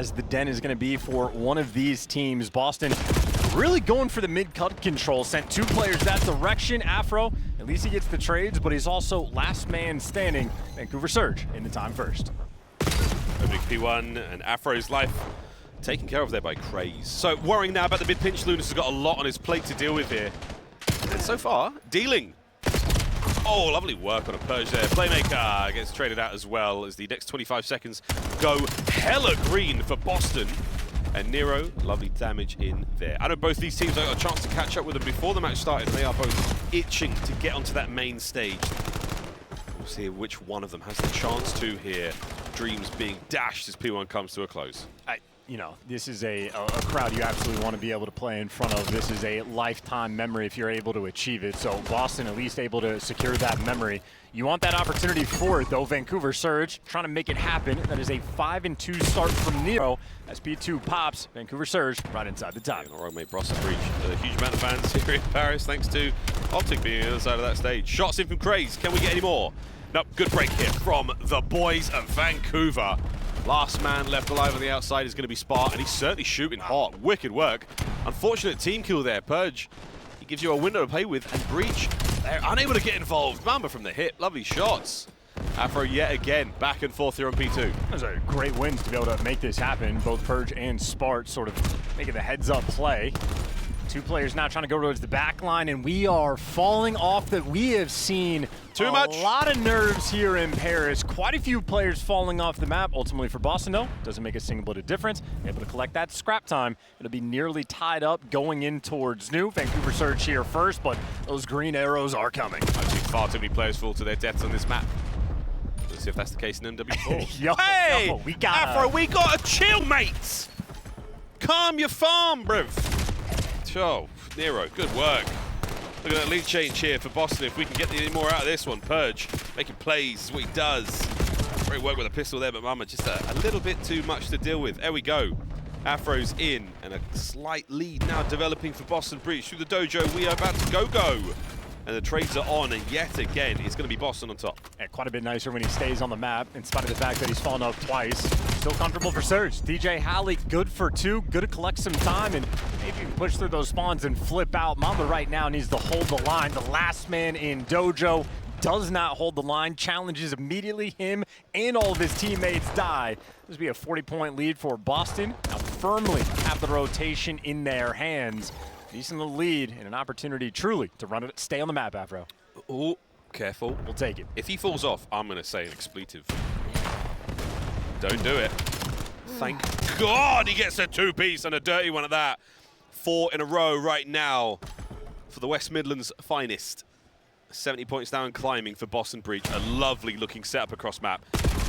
as the Den is going to be for one of these teams. Boston really going for the mid-cut control, sent 2 players that direction. Afro, at least he gets the trades, but he's also last man standing. Vancouver Surge in the time first. Opening P1 and Afro's life taken care of there by Craze. So worrying now about the mid-pinch. Lunas has got a lot on his plate to deal with here. And so far, dealing. Oh, lovely work on a Purj there. Playmaker gets traded out as well as the next 25 seconds go hella green for Boston. And Nero, lovely damage in there. I know both these teams got a chance to catch up with them before the match started. They are both itching to get onto that main stage. We'll see which one of them has the chance to here. Dreams being dashed as P1 comes to a close. You know, this is a crowd you absolutely want to be able to play in front of. This is a lifetime memory if you're able to achieve it. So Boston at least able to secure that memory. You want that opportunity for it, though. Vancouver Surge trying to make it happen. That is a 5-2 start from Nero. As P2 pops, Vancouver Surge right inside the time. All right, mate, Boston Breach. A huge amount of fans here in Paris, thanks to Optic being on the other side of that stage. Shots in from Craze. Can we get any more? Nope, good break here from the boys of Vancouver. Last man left alive on the outside is going to be Spart, and he's certainly shooting hot. Wicked work. Unfortunate team kill there. Purj, he gives you a window to play with, and Breach, they're unable to get involved. Mamba from the hit, lovely shots. Afro yet again, back and forth here on P2. Those are great wins to be able to make this happen. Both Purj and Spart sort of making the heads-up play. 2 players now trying to go towards the back line, and we are falling off that we have seen a lot of nerves here in Paris. Quite a few players falling off the map. Ultimately for Boston, though, doesn't make a single bit of difference. Able to collect that scrap time. It'll be nearly tied up going in towards new. Vancouver Surge here first, but those green arrows are coming. I've seen far too many players fall to their deaths on this map. Let's see if that's the case in MW4. Hey! We got Afro, we gotta chill, mates! Calm your farm, bruv. Oh, Nero, good work. Look at that lead change here for Boston. If we can get any more out of this one. Purj making plays is what he does. Great work with a pistol there, but Mamba just a little bit too much to deal with. There we go. Afro's in, and a slight lead now developing for Boston Breach. Through the dojo, we are about to go. And the trades are on, and yet again, it's going to be Boston on top. Yeah, quite a bit nicer when he stays on the map, in spite of the fact that he's fallen off twice. Still comfortable for Surge. TJHaLy, good for 2, good to collect some time, and maybe you can push through those spawns and flip out. Mamba right now needs to hold the line. The last man in dojo does not hold the line, challenges immediately. Him and all of his teammates die. This will be a 40-point lead for Boston. Now firmly have the rotation in their hands. Decent little lead and an opportunity truly to run it, stay on the map, Afro. Oh, careful. We'll take it. If he falls off, I'm going to say an expletive. Don't do it. Thank God he gets a 2-piece and a dirty one at that. 4 in a row right now for the West Midlands finest. 70 points down and climbing for Boston Breach. A lovely looking setup across map.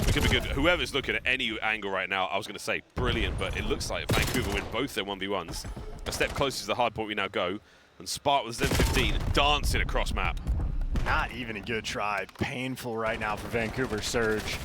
It could be good. Whoever's looking at any angle right now, I was going to say brilliant, but it looks like Vancouver win both their 1v1s. A step closer to the hard point we now go. And Spart with Zen 15 dancing across map. Not even a good try. Painful right now for Vancouver Surge.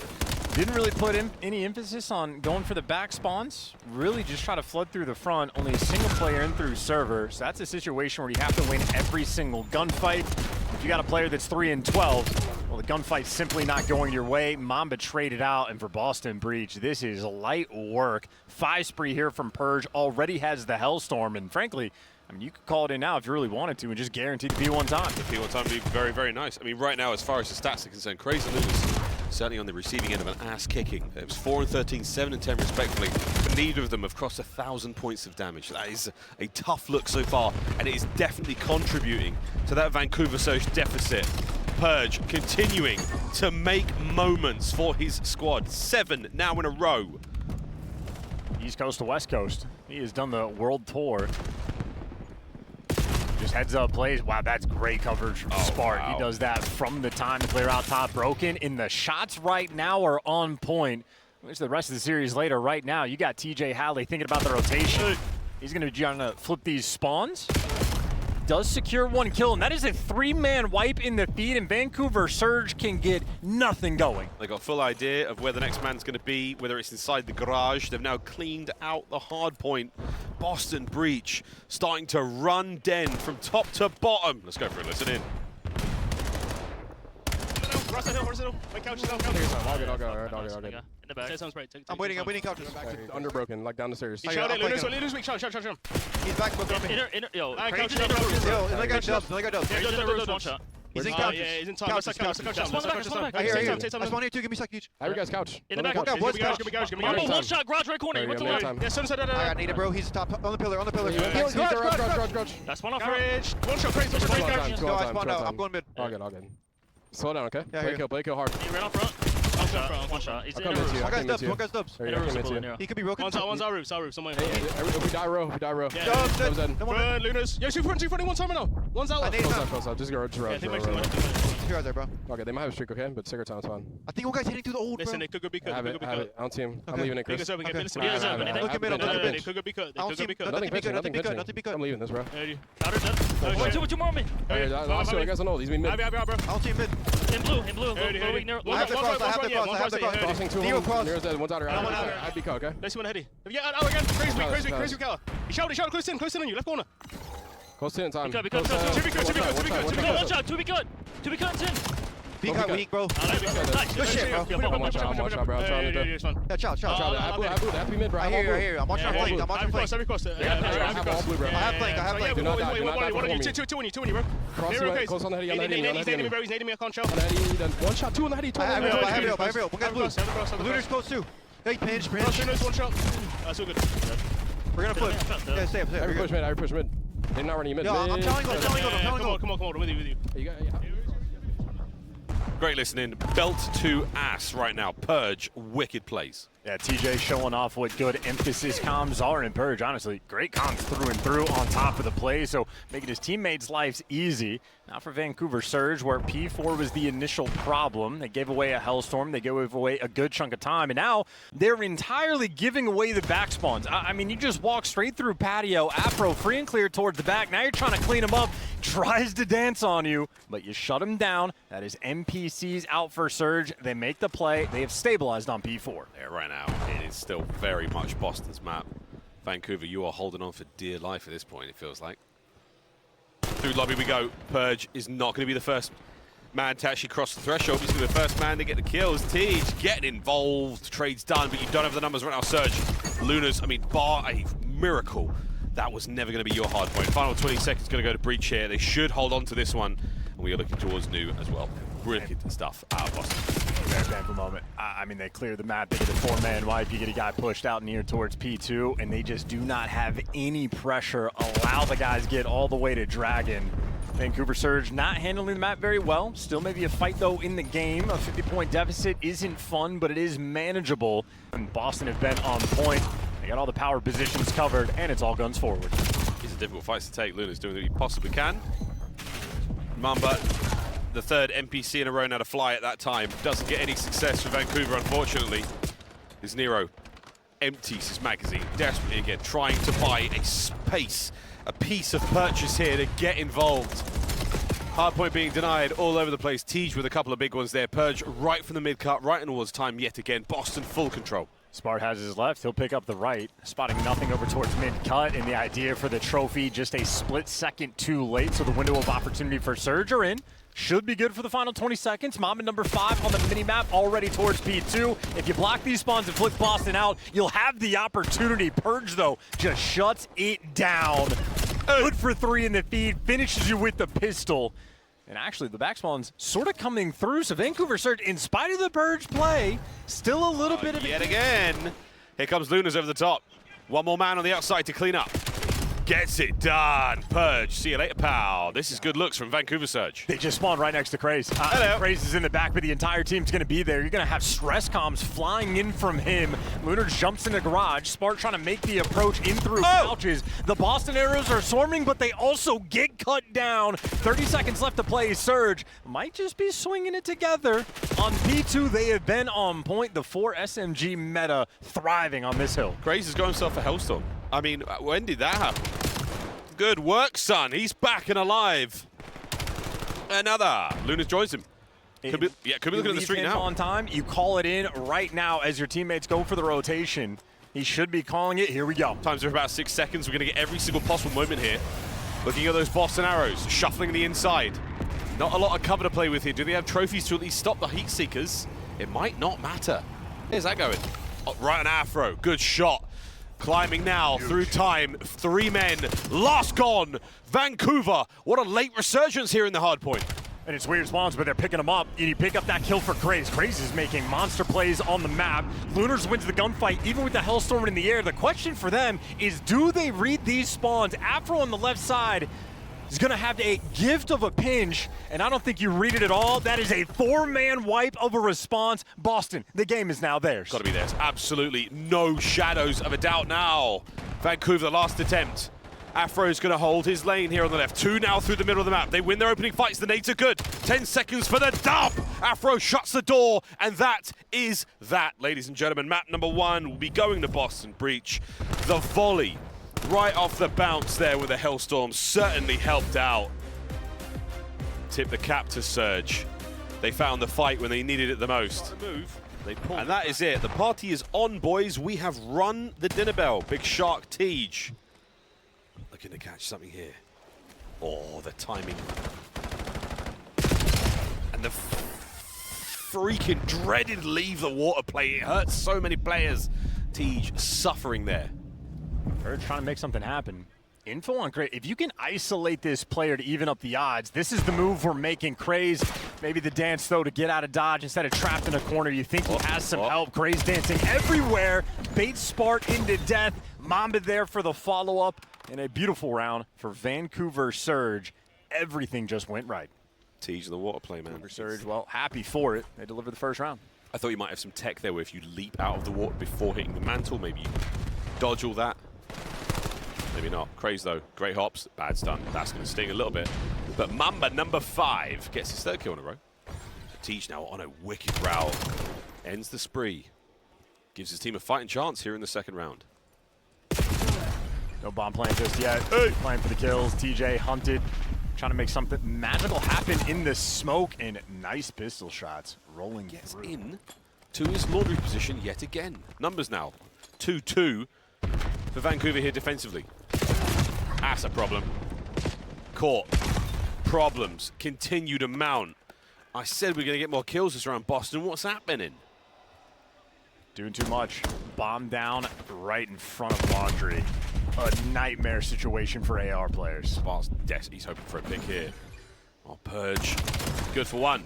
Didn't really put any emphasis on going for the back spawns. Really just try to flood through the front. Only a single player in through server. So that's a situation where you have to win every single gunfight. If you got a player that's 3-12, well, the gunfight's simply not going your way. Mamba traded out, and for Boston Breach, this is light work. 5 spree here from Purj, already has the Hellstorm, and frankly, I mean, you could call it in now if you really wanted to and just guarantee the P1 time. The P1 time would be very, very nice. I mean, right now, as far as the stats are concerned, Crazy Lunas certainly on the receiving end of an ass kicking. It was 4 and 13, 7 and 10 respectively, but neither of them have crossed 1,000 points of damage. That is a tough look so far, and it is definitely contributing to that Vancouver Surge deficit. Purj continuing to make moments for his squad. 7 now in a row. East Coast to West Coast. He has done the world tour. Just heads up plays. Wow, that's great coverage from Spart. Wow. He does that from the time to clear out top broken. And the shots right now are on point. Which the rest of the series later, right now, you got TJHaLy thinking about the rotation. He's going to be trying to flip these spawns. Does secure 1 kill, and that is a 3-man wipe in the feed, and Vancouver Surge can get nothing going. They got a full idea of where the next man's going to be, whether it's inside the garage. They've now cleaned out the hard point. Boston Breach starting to run Den from top to bottom. Let's go for it, listen in. Cross the hill, horizontal. Wait, couch, Take your time. All good. All good. In the back. Say sounds right. I'm waiting couches. Underbroken, like down the stairs. He shot it. Luna's weak. Shot him. He's back, smoke on me. Yo, Alright, crazy couch, couch. Yo, and I got dubs. One shot. He's in Yeah, couches. he's in time. Couches, Couch. That's one back. I hear you. Say I something. spawn here too. Give me a sec, huge. Every guy's couch. In the back. Walk out, boys. Couch. Give me couch. Mamba, one shot, garage right corner. What's the Right, line? time. Yeah, son. I got needed, bro. He's top on the pillar. Garage. That's one off. Garage. One shot. Crazy. Two on time. No, I spawned out. I'm going mid. All good. Slow down, okay? Yeah, Play kill hard. He ran up front. One shot. He's I'll in come the into you. roof. One guy's dubs. There In you the go, roof, come into Nero. you. He could be broken. One's our roof. Somewhere. Hey, if we die row. Yeah. Dubs. Dubs in. Burn, Lunas. Yo, 240, one time now. One's out. I need time. Close up. Just go Yeah, row. they make too much. Two out there, bro. Okay, they might have a streak, okay? But sticker time's fine. I think one guy's hitting through the old, bro. Listen, they could go be cut. Have it. I don't see him. I'm Okay. leaving it, Chris. Because open. Okay. Listen, Yeah, it's open. Look at middle. They could go be cut. They I don't could see go be cut. Nothing pitching. Nothing be cut. I'm leaving this, bro. Powder dead. Two more me. Last two, I guess on hold. He's been mid. Have, bro. I don't see him mid. In blue. Low weak, Nero. I have the cross. I have the cross. Crossing two Nero of them. cross. Nero's dead. One's out. One out. I'd be cut, okay? Let's see one heady. Yeah, out again. Crazy cow. He shouted close in on you. Left corner. Close to in time. Be cut. To be cut. One shot. To be cut. In. Be cut weak, bro. Good shit, bro. Watch out, bro. I'm trying to do. Yeah, chill. I have to be mid, bro. I hear you. I'm watching flank. Every cross. I have all blue, bro. I have flank. Do not die. Two on you, bro. Cross Nero away. case. Close on the heady. He's nading me, bro. He's nading me. I can't show. One shot, two on the heady. I have it up. One guy's blue. Luna's close too. Hey, pinch. Luna's one shot. That's all good. We're gonna flip. Yeah, stay up. Every push mid. They're not running mid. Yo, I'm telling you. Come on. With you. Yeah. Great listening. Belt to ass right now. Purj, wicked plays. Yeah, TJ showing off what good emphasis comms are in Purj. Honestly, great comms through and through on top of the play, so making his teammates' lives easy. Now for Vancouver Surge, where P4 was the initial problem. They gave away a Hellstorm, they gave away a good chunk of time, and now they're entirely giving away the back spawns. I mean, you just walk straight through patio, Afro free and clear towards the back. Now you're trying to clean him up, tries to dance on you, but you shut him down. That is NPCs out for Surge. They make the play. They have stabilized on P4. Yeah, right now, it is still very much Boston's map. Vancouver, you are holding on for dear life at this point, it feels like. Through lobby we go. Purj is not going to be the first man to actually cross the threshold. He's going to be the first man to get the kills. TJ getting involved. Trade's done, but you don't have the numbers right now. Surge. Luna's, bar a miracle. That was never going to be your hard point. Final 20 seconds going to go to Breach here. They should hold on to this one. And we are looking towards New as well. Brilliant stuff out of Boston. Very painful moment. I mean, they clear the map. They get a four-man wipe. You get a guy pushed out near towards P2, and they just do not have any pressure. Allow the guys get all the way to Dragon. Vancouver Surge not handling the map very well. Still maybe a fight, though, in the game. A 50-point deficit isn't fun, but it is manageable. And Boston have been on point. They got all the power positions covered, and it's all guns forward. These are difficult fights to take. Luna's doing what he possibly can. Mamba, the third NPC in a row now to fly at that time. Doesn't get any success for Vancouver, unfortunately. As Nero empties his magazine, desperately again, trying to buy a space, a piece of purchase here to get involved. Hardpoint being denied all over the place. TJ with a couple of big ones there. Purj right from the mid-cut, right towards time yet again. Boston full control. Spart has his left. He'll pick up the right, spotting nothing over towards mid-cut. And the idea for the trophy, just a split second too late. So the window of opportunity for Surge are in. Should be good for the final 20 seconds. Mamba number 5 on the mini-map, already towards P2. If you block these spawns and flick Boston out, you'll have the opportunity. Purj, though, just shuts it down. Good for 3 in the feed, finishes you with the pistol. And actually, the back spawn's sort of coming through, so Vancouver Surge, in spite of the Purj play, still a little bit of Yet again, here comes Lunas over the top. One more man on the outside to clean up. Gets it done. Purj, see you later, pal. This is good looks from Vancouver Surge. They just spawned right next to Craze. Hello. Craze is in the back, but the entire team's going to be there. You're going to have stress comms flying in from him. Lunar jumps in the garage. Spart trying to make the approach in through couches. The Boston arrows are swarming, but they also get cut down. 30 seconds left to play. Surge might just be swinging it together. On P2, they have been on point. The 4 SMG meta thriving on this hill. Craze has got himself a Hellstorm. I mean, when did that happen? Good work, son. He's back and alive. Another. Lunas joins him. Could be looking at the street now. On time, you call it in right now as your teammates go for the rotation. He should be calling it. Here we go. Times are about 6 seconds. We're going to get every single possible moment here. Looking at those Boston arrows, shuffling the inside. Not a lot of cover to play with here. Do they have trophies to at least stop the Heat Seekers? It might not matter. Here's that going. Oh, right on Afro. Good shot. Climbing now through time. 3 men. Last gone. Vancouver. What a late resurgence here in the hard point. And it's weird spawns, but they're picking them up. And you pick up that kill for Craze. Craze is making monster plays on the map. Lunars wins the gunfight, even with the Hellstorm in the air. The question for them is, do they read these spawns? Afro on the left side is going to have a gift of a pinch, and I don't think you read it at all. That is a 4-man wipe of a response. Boston, the game is now theirs. Got to be theirs. Absolutely no shadows of a doubt now. Vancouver, the last attempt. Afro's going to hold his lane here on the left. 2 now through the middle of the map. They win their opening fights. The nades are good. 10 seconds for the dub. Afro shuts the door, and that is that, ladies and gentlemen. Map number 1 will be going to Boston Breach. The volley right off the bounce there with the Hellstorm certainly helped out. Tip the cap to Surge. They found the fight when they needed it the most. And that is it. The party is on, boys. We have run the dinner bell. Big Shark Tej looking to catch something here. Oh, the timing. And the freaking dreaded leave the water play. It hurts so many players. Tej suffering there. Purj trying to make something happen. Info on Craze. If you can isolate this player to even up the odds, this is the move we're making. Craze, maybe the dance, though, to get out of dodge instead of trapped in a corner. You think he has some help. Craze dancing everywhere. Baits Spart into death. Mamba there for the follow-up. And a beautiful round for Vancouver Surge. Everything just went right. Tej the water play, man. Surge, well, happy for it. They delivered the first round. I thought you might have some tech there where if you leap out of the water before hitting the mantle, maybe you dodge all that. Maybe not. Craze, though. Great hops. Bad stun. That's going to sting a little bit. But Mamba, number 5, gets his 3rd kill in a row. Tej now on a wicked prowl. Ends the spree. Gives his team a fighting chance here in the 2nd round. No bomb plan just yet. Hey. Playing for the kills. TJ hunted. Trying to make something magical happen in the smoke. And nice pistol shots. Rolling Gets through. in to his laundry position yet again. Numbers now. 2-2 for Vancouver here defensively. That's a problem. Caught. Problems continue to mount. I said we're going to get more kills this round. Boston, what's happening? Doing too much. Bomb down right in front of laundry. A nightmare situation for AR players. Spart's he's hoping for a pick here. Oh, Purj. Good for 1.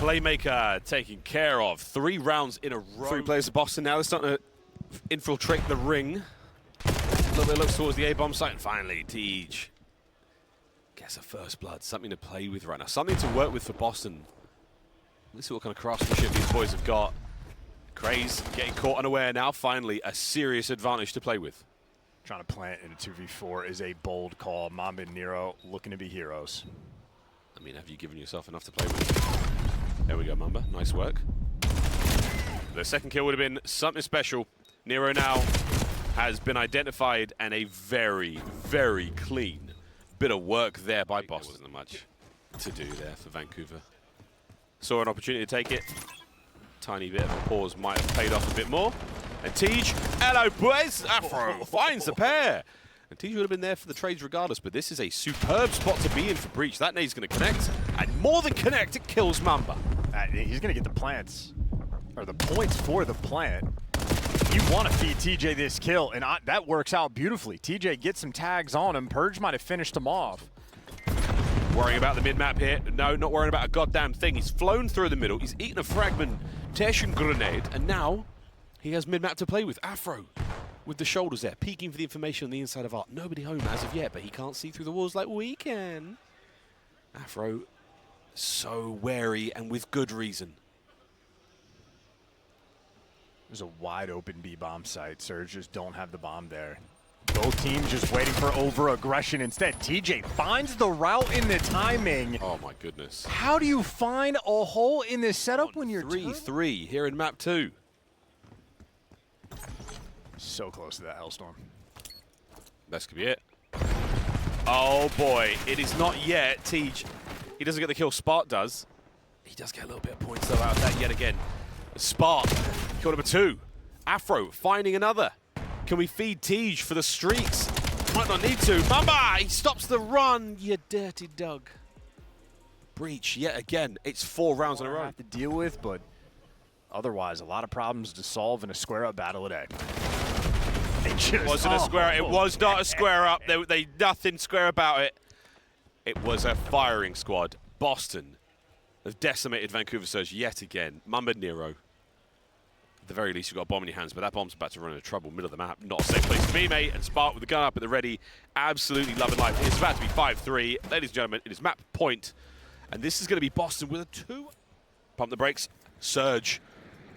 Playmaker taken care of. 3 rounds in a row. 3 players of Boston now. They're starting to infiltrate the ring. A little bit looks towards the A-bomb site. And finally, Tej gets a first blood. Something to play with right now. Something to work with for Boston. Let's see what kind of craftsmanship these boys have got. Craze getting caught unaware now. Finally, a serious advantage to play with. Trying to plant in a 2v4 is a bold call. Mamba and Nero looking to be heroes. I mean, have you given yourself enough to play with? There we go, Mamba. Nice work. The 2nd kill would have been something special. Nero now has been identified, and a very, very clean bit of work there by Boston. There wasn't much to do there for Vancouver. Saw an opportunity to take it. Tiny bit of a pause might have paid off a bit more. And Tej, hello boys, Afro finds the pair. And Tej would have been there for the trades regardless, but this is a superb spot to be in for Breach. That nade's going to connect, and more than connect, it kills Mamba. He's going to get the plants, or the points for the plant. You want to feed TJ this kill, and that works out beautifully. TJ gets some tags on him. Purj might have finished him off. Worrying about the mid-map here. No, not worrying about a goddamn thing. He's flown through the middle. He's eaten a fragmentation grenade, and now he has mid-map to play with. Afro with the shoulders there, peeking for the information on the inside of Art. Nobody home as of yet, but he can't see through the walls like we can. Afro so wary, and with good reason. There's a wide open B-bomb site. Surge just don't have the bomb there. Both teams just waiting for over-aggression instead. TJ finds the route in the timing. Oh my goodness. How do you find a hole in this setup when you're 3-3 here in map 2? So close to that Hellstorm. This could be it. Oh boy, it is not yet. Tej, he doesn't get the kill, Spart does. He does get a little bit of points though out of that yet again. Spart, kill number 2. Afro finding another. Can we feed Tej for the streaks? Might not need to. Mamba, he stops the run, you dirty dog. Breach, yet again, it's 4 rounds in a row. Have to deal with, but otherwise, a lot of problems to solve in a square-up battle today. It wasn't a square. It was not a square up. They nothing square about it. It was a firing squad. Boston have decimated Vancouver Surge yet again. Mamba, Nero. At the very least, you've got a bomb in your hands, but that bomb's about to run into trouble. Middle of the map, not a safe place to be, mate. And Spart with the gun up at the ready, absolutely loving life. It's about to be 5-3. Ladies and gentlemen, it is map point. And this is going to be Boston with a 2. Pump the brakes. Surge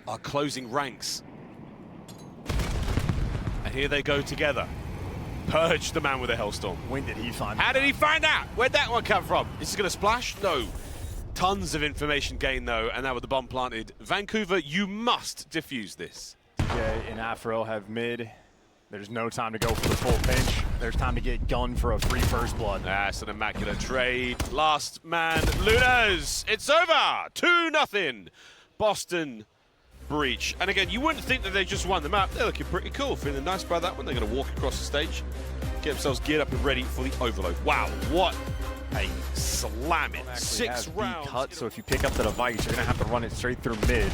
are closing ranks. And here they go together. Purj, the man with the Hellstorm. When did he find How did he find that? Where'd that one come from? Is he going to splash? No. Tons of information gained, though, and now with the bomb planted. Vancouver, you must defuse this. TJ and Afro have mid. There's no time to go for the full pinch. There's time to get gunned for a free first blood. That's an immaculate trade. Last man, Lunas. It's over. 2-0. Boston Breach. And again, you wouldn't think that they just won the map. They're looking pretty cool. Feeling nice by that one. They're going to walk across the stage, get themselves geared up and ready for the overload. Wow, what a slamming 6 rounds. Cut, so if you pick up the device, you're going to have to run it straight through mid.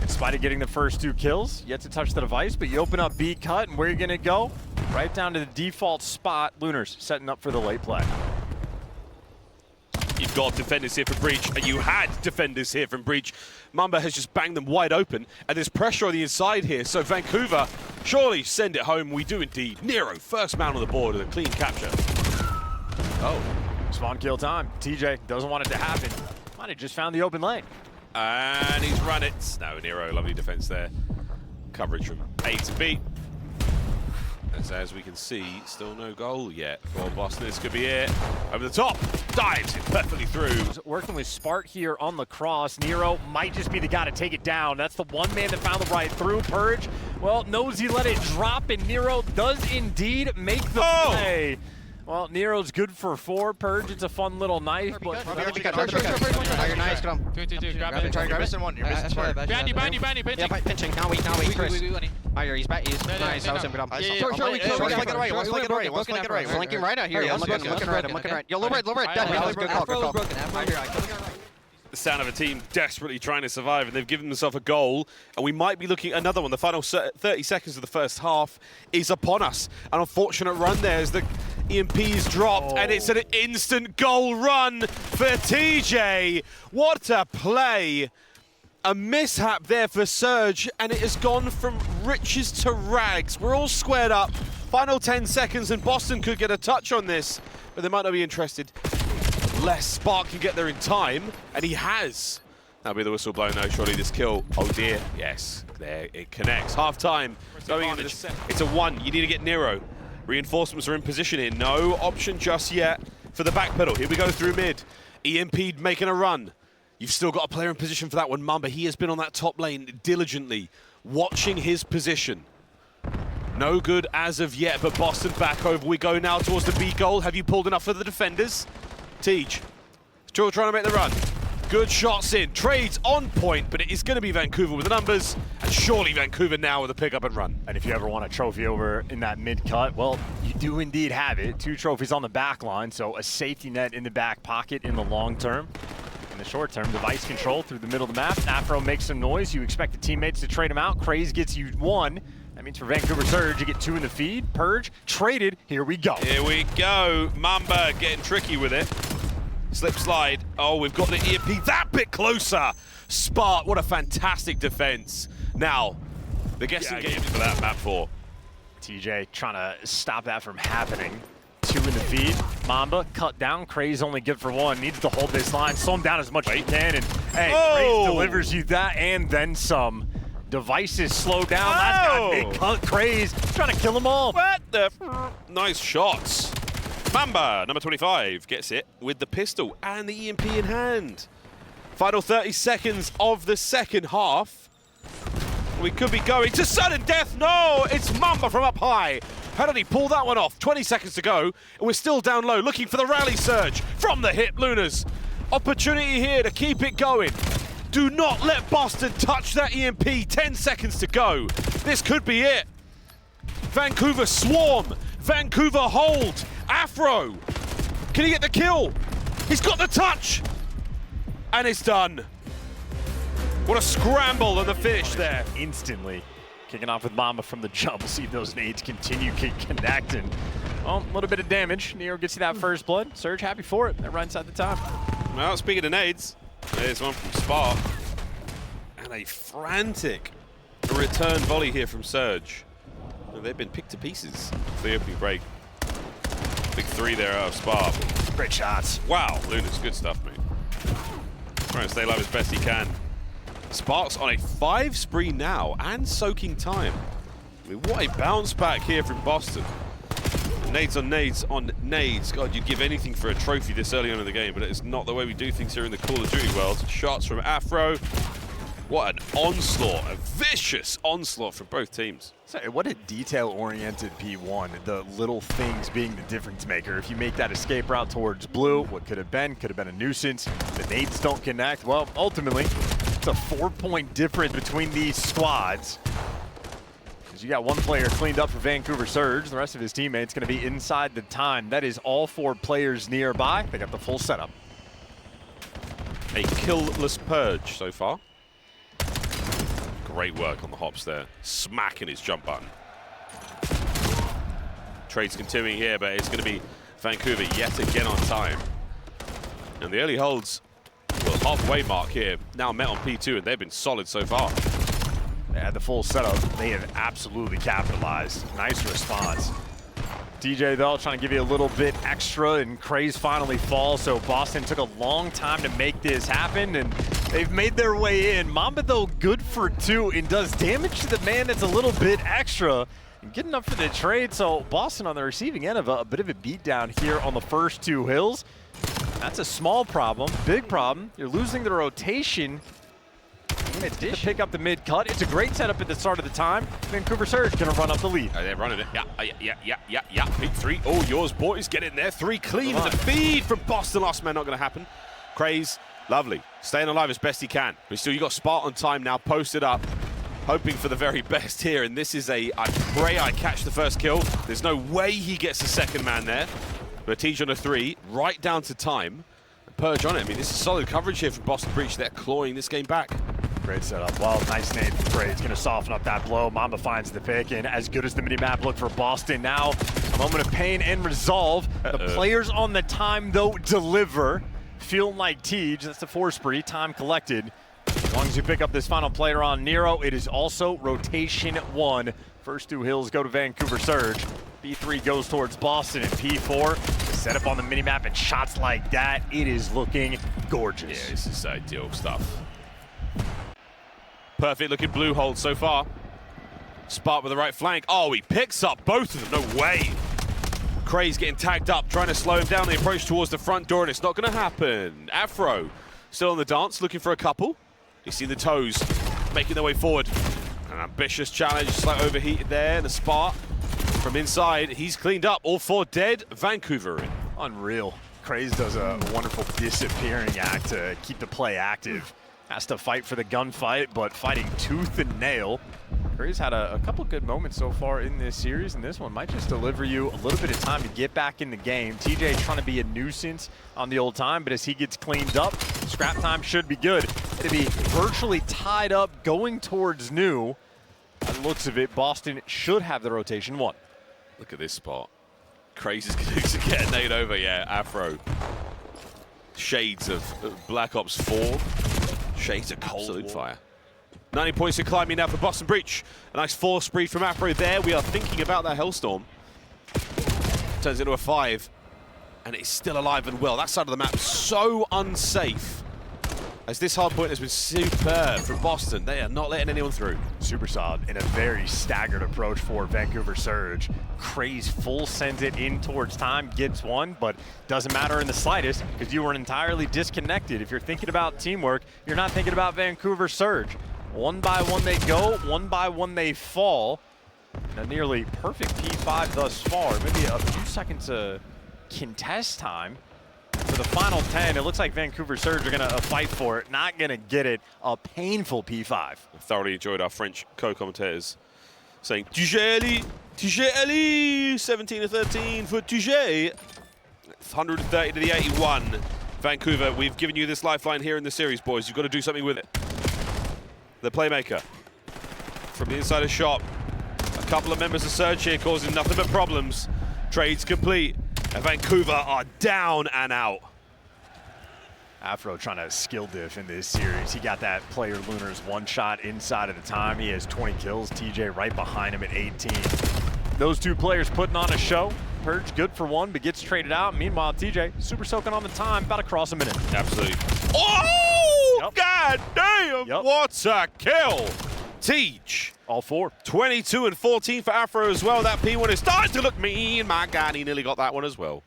In spite of getting the first 2 kills, yet to touch the device, but you open up B cut, and where you're going to go? Right down to the default spot. Lunars setting up for the late play. You've got defenders here from Breach, and you had defenders here from Breach. Mamba has just banged them wide open, and there's pressure on the inside here, so Vancouver, surely send it home. We do indeed. Nero, first man on the board with a clean capture. Oh, spawn kill time. TJ doesn't want it to happen. Might have just found the open lane. And he's run it. No, Nero, lovely defense there. Coverage from A to B. As we can see, still no goal yet for Boston. This could be it. Over the top, dives it perfectly through. Working with Spart here on the cross. Nero might just be the guy to take it down. That's the one man that found the right through. Purj, well, knows he let it drop, and Nero does indeed make the play. Well, Nero's good for 4. Purj, it's a fun little knife. But You're nice, come on. Two, grab You're it. missing one. You're missing one. Behind you, pinching. Yeah, pinching. Now wait, Chris. He's back. He's nice. That was him. Good job. Yeah, Short, flank it right. One's flanking right. One's flanking right. Flanking right out here. I'm looking right. Yo, low right. Good call. The sound of a team desperately trying to survive, and they've given themselves a goal, and we might be looking at another one. The final 30 seconds of the first half is upon us. An unfortunate run there as the EMP's dropped, and it's an instant goal run for TJ. What a play. A mishap there for Surge, and it has gone from riches to rags. We're all squared up. Final 10 seconds, and Boston could get a touch on this, but they might not be interested. Unless Spart can get there in time, and he has. That'll be the whistle blown though, surely this kill. Oh dear, yes, there it connects. Half time, going into it's a 1, you need to get Nero. Reinforcements are in position here, no option just yet for the back pedal. Here we go through mid. EMP making a run. You've still got a player in position for that one, Mamba. He has been on that top lane diligently, watching his position. No good as of yet, but Boston back over. We go now towards the B goal. Have you pulled enough for the defenders? Tej, still trying to make the run. Good shots in, trades on point, but it is going to be Vancouver with the numbers, and surely Vancouver now with a pick up and run. And if you ever want a trophy over in that mid-cut, well, you do indeed have it. 2 trophies on the back line, so a safety net in the back pocket in the long term. In the short term, device control through the middle of the map. Afro makes some noise. You expect the teammates to trade him out. Craze gets you 1. That means for Vancouver Surge, you get 2 in the feed. Purj, traded. Here we go. Here we go. Mamba getting tricky with it. Slip slide. Oh, we've got the EMP that bit closer. Spart, what a fantastic defense. Now, the guessing game for that map 4. TJ trying to stop that from happening. 2 in the feed. Mamba cut down. Craze only good for 1. Needs to hold this line. Slow him down as much as you can. And hey, Craze delivers you that and then some. Devices slow down. Last guy, big cut. Craze trying to kill them all. What the? Nice shots. Mamba, number 25, gets it with the pistol and the EMP in hand. Final 30 seconds of the second half. We could be going to sudden death. No, it's Mamba from up high. How did he pull that one off? 20 seconds to go, and we're still down low, looking for the rally surge from the hip, Lunas. Opportunity here to keep it going. Do not let Boston touch that EMP. 10 seconds to go. This could be it. Vancouver swarm. Vancouver hold. Afro. Can he get the kill? He's got the touch. And it's done. What a scramble on the finish there. Instantly. Kicking off with Mamba from the jump. We'll see if those nades continue connecting. Well, a little bit of damage. Nero gets you that first blood. Surge happy for it. They're right inside the time. Well, speaking of nades, there's one from Spart. And a frantic return volley here from Surge. And they've been picked to pieces for the opening break. Big 3 there out of Spart. Great shots. Wow, Luna's good stuff, mate. Trying to stay alive as best he can. Spart's on a 5 spree now and soaking time. I mean, what a bounce back here from Boston. Nades on nades on nades. God, you'd give anything for a trophy this early on in the game, but it's not the way we do things here in the Call of Duty world. Shots from Afro. What an onslaught, a vicious onslaught from both teams. Sorry, what a detail-oriented P1, the little things being the difference maker. If you make that escape route towards blue, what could have been a nuisance. The nades don't connect. Well, ultimately, it's a 4-point difference between these squads. Because you got one player cleaned up for Vancouver Surge, the rest of his teammates going to be inside the time. That is all 4 players nearby. They got the full setup. A kill-less Purj so far. Great work on the hops there. Smacking his jump button. Trade's continuing here, but it's going to be Vancouver yet again on time. And the early holds, well, halfway mark here, now met on P2, and they've been solid so far. They had the full setup. They have absolutely capitalized. Nice response. TJ, though, trying to give you a little bit extra, and Craze finally falls, so Boston took a long time to make this happen, and they've made their way in. Mamba, though, good for 2 and does damage to the man that's a little bit extra. And good enough for the trade, so Boston on the receiving end of a bit of a beatdown here on the first 2 hills. That's a small problem. Big problem, you're losing the rotation. In addition, to pick up the mid cut. It's a great setup at the start of the time. Vancouver Surge gonna run up the lead. They're running it. Yeah. Big 3. Oh, yours, boys. Get in there. 3 clean. And the feed from Boston. Last man not going to happen. Craze, lovely. Staying alive as best he can. But still, you got Spart on time now, posted up, hoping for the very best here. And this is I pray I catch the first kill. There's no way he gets the second man there. But TJ on a 3, right down to time. Purj on it. I mean, this is solid coverage here from Boston Breach. They're clawing this game back. Great setup. Well, nice nade from Craze. Going to soften up that blow. Mamba finds the pick, and as good as the mini-map looked for Boston, now a moment of pain and resolve. The players on the time, though, deliver. Feeling like Tej. That's the 4 spree. Time collected. As long as you pick up this final player on Nero, it is also rotation 1. First 2 hills go to Vancouver Surge. P3 goes towards Boston, and P4 set up on the minimap, and shots like that, it is looking gorgeous. Yeah, this is ideal stuff. Perfect looking blue hold so far. Spart with the right flank. Oh, he picks up both of them. No way. Craze getting tagged up, trying to slow him down the approach towards the front door, and it's not going to happen. Afro still on the dance, looking for a couple. You see the toes making their way forward. An ambitious challenge, slight overheated there. The Spart from inside, he's cleaned up. All 4 dead. Vancouver in. Unreal. Craze does a wonderful disappearing act to keep the play active. Has to fight for the gunfight, but fighting tooth and nail. Craze had a couple good moments so far in this series, and this one might just deliver you a little bit of time to get back in the game. TJ trying to be a nuisance on the old time, but as he gets cleaned up, scrap time should be good. It'll be virtually tied up going towards new. By the looks of it, Boston should have the rotation 1. Look at this spot. Craze is going to get a nade over, yeah, Afro. Shades of Black Ops 4. Shades of Cold Fire. 90 points to climbing now for Boston Breach. A nice 4 spree from Afro there. We are thinking about that Hellstorm. Turns into a 5. And it's still alive and well. That side of the map so unsafe. As this hardpoint has been superb from Boston. They are not letting anyone through. Super solid in a very staggered approach for Vancouver Surge. Craze full sends it in towards time, gets 1, but doesn't matter in the slightest because you were entirely disconnected. If you're thinking about teamwork, you're not thinking about Vancouver Surge. 1 by 1 they go, 1 by 1 they fall. And a nearly perfect P5 thus far. Maybe a few seconds of contest time. For the final 10, it looks like Vancouver Surge are going to fight for it. Not going to get it. A painful P5. I thoroughly enjoyed our French co-commentators saying TJHaLy, TJHaLy, 17-13 for TJ. 130 to the 81. Vancouver, we've given you this lifeline here in the series, boys. You've got to do something with it. The playmaker from the inside of shop. A couple of members of Surge here causing nothing but problems. Trades complete. And Vancouver are down and out. Afro trying to skill diff in this series. He got that player Lunar's one shot inside of the time. He has 20 kills. TJ right behind him at 18. Those two players putting on a show. Purj good for one, but gets traded out. Meanwhile, TJ super soaking on the time, about to cross a minute. Absolutely. Oh, Yep. God damn! Yep. What a kill! Teach. All four. 22 and 14 for Afro as well. That P1 is starting to look mean. My God, he nearly got that one as well.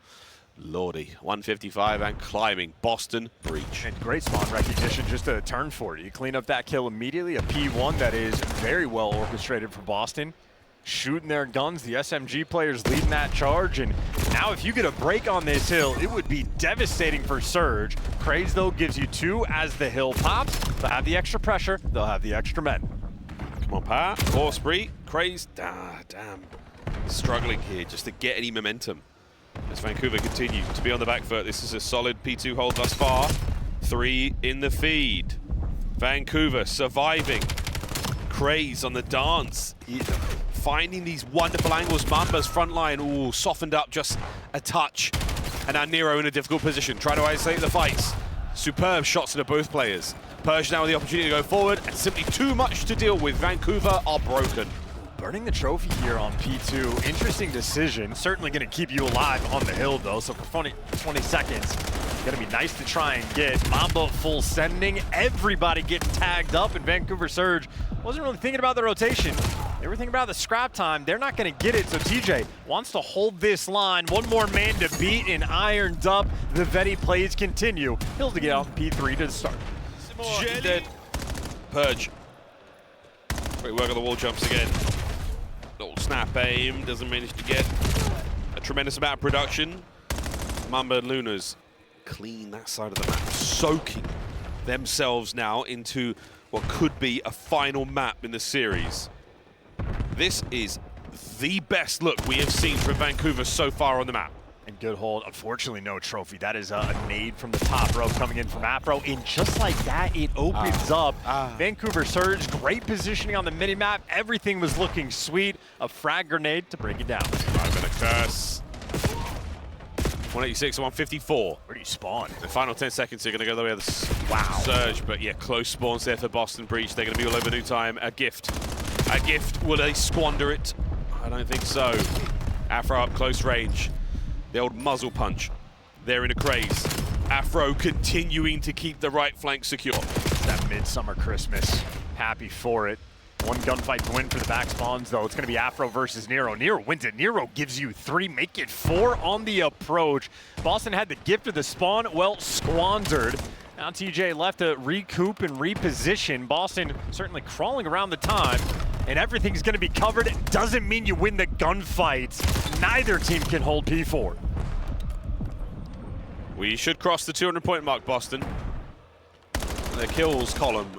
Lordy, 155 and climbing. Boston breach. And great spawn recognition, just a turn for it. You clean up that kill immediately. A P1 that is very well orchestrated for Boston. Shooting their guns, the SMG players leading that charge, and now if you get a break on this hill, it would be devastating for Surge. Craze, though, gives you 2 as the hill pops. They'll have the extra pressure, they'll have the extra men. Come on, Pat. Or Spree. Craze. Ah, damn. Struggling here just to get any momentum. As Vancouver continue to be on the back foot. This is a solid P2 hold thus far. 3 in the feed. Vancouver surviving. Craze on the dance. Finding these wonderful angles. Mamba's front line, ooh, softened up just a touch. And now Nero in a difficult position, trying to isolate the fights. Superb shots to both players. Purj now with the opportunity to go forward, and simply too much to deal with. Vancouver are broken. Burning the trophy here on P2, interesting decision. Certainly going to keep you alive on the hill, though, so for 20 seconds, going to be nice to try and get Mamba full sending. Everybody getting tagged up, and Vancouver Surge wasn't really thinking about the rotation. They were thinking about the scrap time. They're not going to get it, so TJ wants to hold this line. One more man to beat and ironed up. The Vetti plays continue. Hills to get out in P3 to start. Dead. Purj. Great work on the wall jumps again. Little snap aim, doesn't manage to get a tremendous amount of production. Mamba and Lunas clean that side of the map, soaking themselves now into what could be a final map in the series. This is the best look we have seen from Vancouver so far on the map. And good hold. Unfortunately, no trophy. That is a nade from the top row coming in from Afro. And just like that, it opens up. Vancouver Surge, great positioning on the minimap. Everything was looking sweet. A frag grenade to break it down. I'm gonna curse. 186 and 154. Where do you spawn? The final 10 seconds are going to go the way of the Surge, but yeah, close spawns there for Boston Breach. They're going to be all over new time. A gift. A gift. Will they squander it? I don't think so. Afro up close range. The old muzzle punch. They're in a craze. Afro continuing to keep the right flank secure. It's that midsummer Christmas. Happy for it. One gunfight to win for the back spawns, though. It's going to be Afro versus Nero. Nero wins it. Nero gives you 3, make it 4 on the approach. Boston had the gift of the spawn, well, squandered. Now TJ left to recoup and reposition. Boston certainly crawling around the time, and everything's going to be covered. Doesn't mean you win the gunfights. Neither team can hold P4. We should cross the 200-point mark, Boston. The kills column,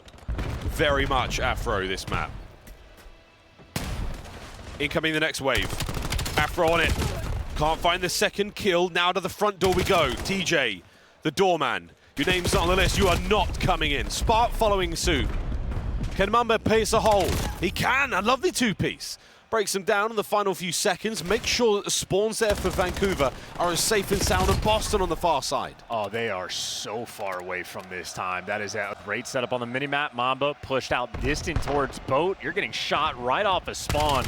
very much Afro this map. Incoming the next wave. Afro on it. Can't find the second kill. Now to the front door we go. TJ, the doorman. Your name's not on the list. You are not coming in. Spart following suit. Can Mamba pace a hole? He can. A lovely two-piece. Breaks them down in the final few seconds. Make sure that the spawns there for Vancouver are as safe and sound as Boston on the far side. Oh, they are so far away from this time. That is a great setup on the minimap. Mamba pushed out distant towards boat. You're getting shot right off a spawn.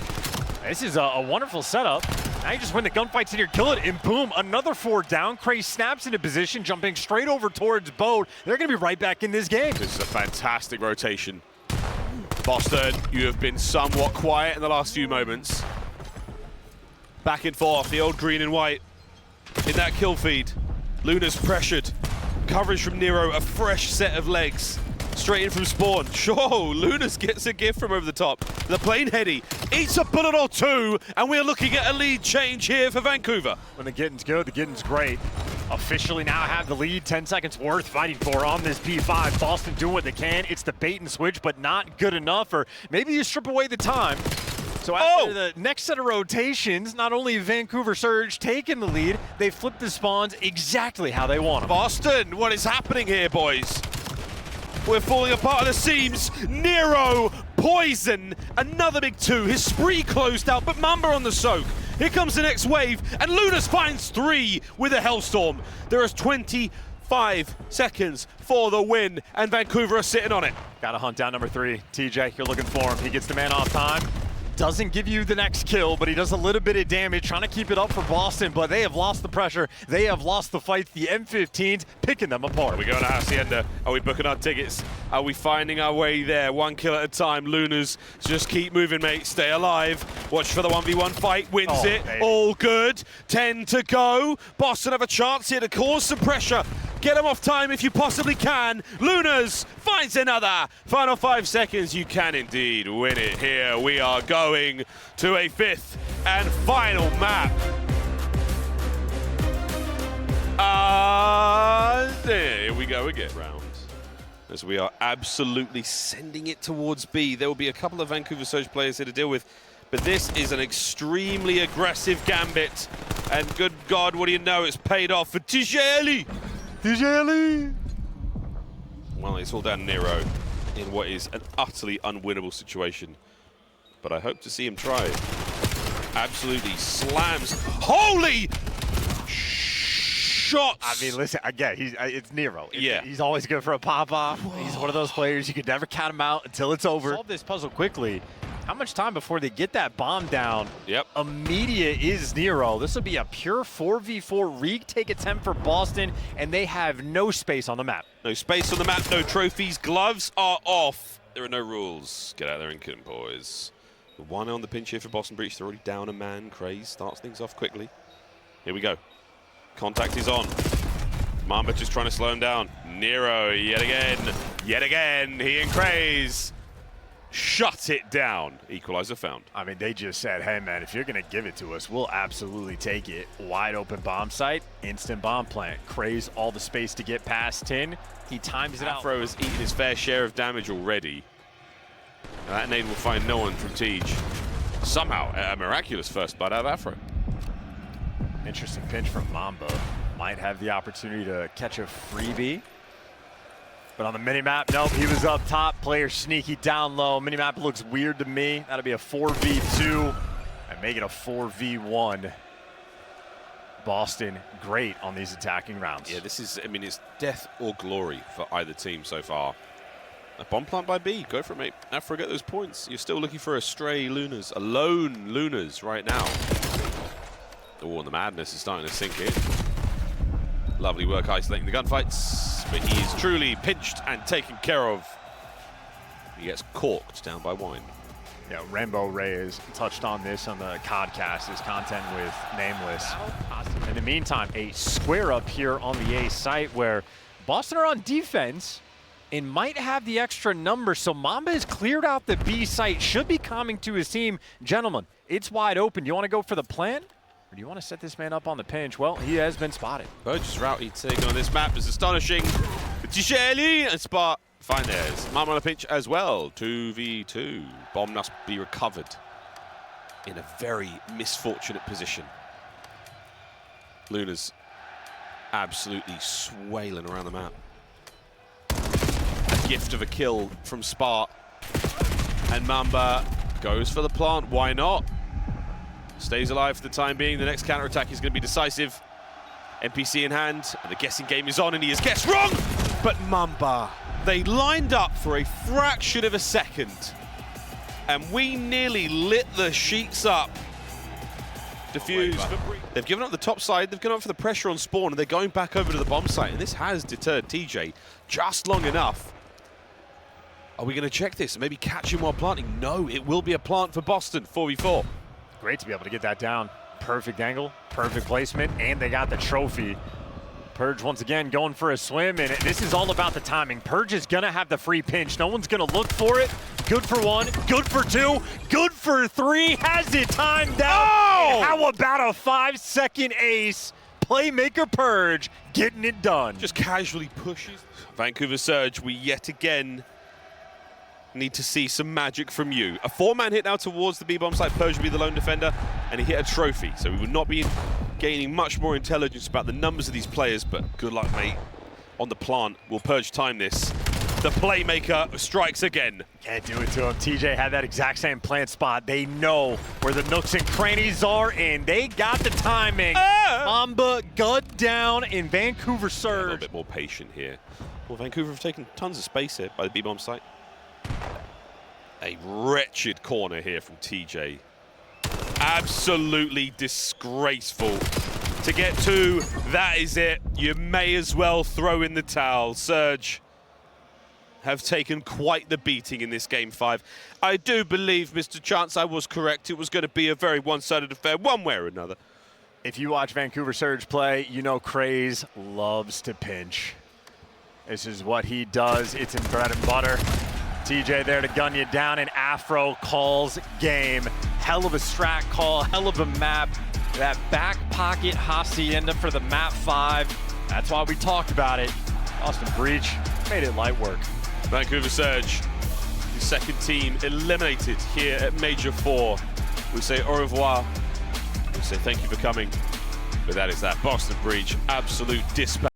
This is a wonderful setup. Now you just win the gunfights in here, kill it, and boom, another 4 down. Craze snaps into position, jumping straight over towards boat. They're going to be right back in this game. This is a fantastic rotation. Boston, you have been somewhat quiet in the last few moments. Back and forth, the old green and white in that kill feed. Luna's pressured. Coverage from Nero, a fresh set of legs. Straight in from spawn. Sure, Lunas gets a gift from over the top. The plane heady eats a bullet or 2, and we're looking at a lead change here for Vancouver. When the getting's good, the getting's great. Officially now have the lead, 10 seconds worth fighting for on this P5. Boston doing what they can. It's the bait and switch, but not good enough, or maybe you strip away the time. So So after the next set of rotations, not only Vancouver Surge taking the lead, they flip the spawns exactly how they want them. Boston, what is happening here, boys? We're falling apart at the seams. Nero, Poison, another big 2. His spree closed out, but Mamba on the soak. Here comes the next wave, and Lunas finds 3 with a Hellstorm. There is 25 seconds for the win, and Vancouver are sitting on it. Got to hunt down number 3. TJ, you're looking for him. He gets the man off time. Doesn't give you the next kill, but he does a little bit of damage, trying to keep it up for Boston, but they have lost the pressure. They have lost the fight. The M15s picking them apart. Are we going to Hacienda? Are we booking our tickets? Are we finding our way there? 1 kill at a time. Lunas, just keep moving, mate. Stay alive. Watch for the 1v1 fight. Wins it. Baby. All good. 10 to go. Boston have a chance here to cause some pressure. Get him off time if you possibly can. Lunas finds another. Final 5 seconds. You can indeed win it here. We are going to a 5th and final map. Here we go again. Round. As we are absolutely sending it towards B. There will be a couple of Vancouver Surge players here to deal with. But this is an extremely aggressive gambit. And good God, what do you know? It's paid off for TJHaLy. TJHaLy! Well, it's all down Nero in what is an utterly unwinnable situation. But I hope to see him try it. Absolutely slams. Holy shots! I mean, listen, again, it's Nero. Yeah. He's always good for a pop-off. He's one of those players, you could never count him out until it's over. Solve this puzzle quickly. How much time before they get that bomb down? Yep. Immediate is Nero. This will be a pure 4v4 retake attempt for Boston, and they have no space on the map. No space on the map, no trophies. Gloves are off. There are no rules. Get out there and kill him, boys. The 1 on the pinch here for Boston Breach. They're already down a man. Craze starts things off quickly. Here we go. Contact is on. Mamba just trying to slow him down. Nero yet again. He and Craze shut it down. Equalizer found. I mean, they just said, hey, man, if you're going to give it to us, we'll absolutely take it. Wide open bomb site, instant bomb plant. Craze all the space to get past 10. He times it out. Afro has eaten his fair share of damage already. And that nade will find no one from Tej. Somehow, a miraculous first blood out of Afro. Interesting pinch from Mamba. Might have the opportunity to catch a freebie. But on the minimap, nope, he was up top. Player sneaky down low. Minimap looks weird to me. That'll be a 4v2 and make it a 4v1. Boston, great on these attacking rounds. Yeah, this is, I mean, it's death or glory for either team so far. A bomb plant by B. Go for it, mate. Afro, get those points. You're still looking for a stray Lunas, a lone Lunas right now. Oh, and the madness is starting to sink in. Lovely work isolating the gunfights, but he is truly pinched and taken care of. He gets corked down by Wine. Yeah, Rainbow Reyes touched on this on the Codcast, his content with Nameless. In the meantime, a square up here on the A site where Boston are on defense and might have the extra number, so Mamba has cleared out the B site, should be coming to his team. Gentlemen, it's wide open. Do you want to go for the plant? Or do you want to set this man up on the pinch? Well, he has been spotted. Purj's route he'd taken on this map is astonishing. TJHaLy and Spart find theirs. Mamba on a pinch as well. 2v2. Bomb must be recovered in a very misfortunate position. Luna's absolutely swailing around the map. A gift of a kill from Spart. And Mamba goes for the plant. Why not? Stays alive for the time being. The next counter-attack is going to be decisive. NPC in hand, and the guessing game is on, and he has guessed wrong! But Mamba, they lined up for a fraction of a second, and we nearly lit the sheets up. Defuse. They've given up the top side, they've given up for the pressure on spawn, and they're going back over to the bomb site, and this has deterred TJ just long enough. Are we going to check this and maybe catch him while planting? No, it will be a plant for Boston, 4v4. Great to be able to get that down. Perfect angle, perfect placement, and they got the trophy. Purj once again going for a swim, and this is all about the timing. Purj is gonna have the free pinch. No one's gonna look for it. Good for 1, good for 2, good for 3. Has it timed out. Oh! How about a 5-second ace? Playmaker Purj getting it done. Just casually pushes. Vancouver Surge, we yet again need to see some magic from you. A 4-man hit now towards the B-bomb site. Purj will be the lone defender, and he hit a trophy. So we would not be gaining much more intelligence about the numbers of these players, but good luck, mate. On the plant, will Purj time this? The playmaker strikes again. Can't do it to him. TJ had that exact same plant spot. They know where the nooks and crannies are, and they got the timing. Mamba gut down in Vancouver Surge. A little bit more patient here. Well, Vancouver have taken tons of space here by the B-bomb site. A wretched corner here from TJ. Absolutely disgraceful. To get 2, that is it. You may as well throw in the towel. Surge have taken quite the beating in this game 5. I do believe, Mr. Chance, I was correct. It was going to be a very one-sided affair, one way or another. If you watch Vancouver Surge play, you know Craze loves to pinch. This is what he does. It's in bread and butter. TJ there to gun you down, and Afro calls game. Hell of a strat call, hell of a map. That back pocket hacienda for the map 5. That's why we talked about it. Austin Breach made it light work. Vancouver Surge, the second team eliminated here at Major 4. We say au revoir. We say thank you for coming. But that is that. Boston Breach, absolute dispatch.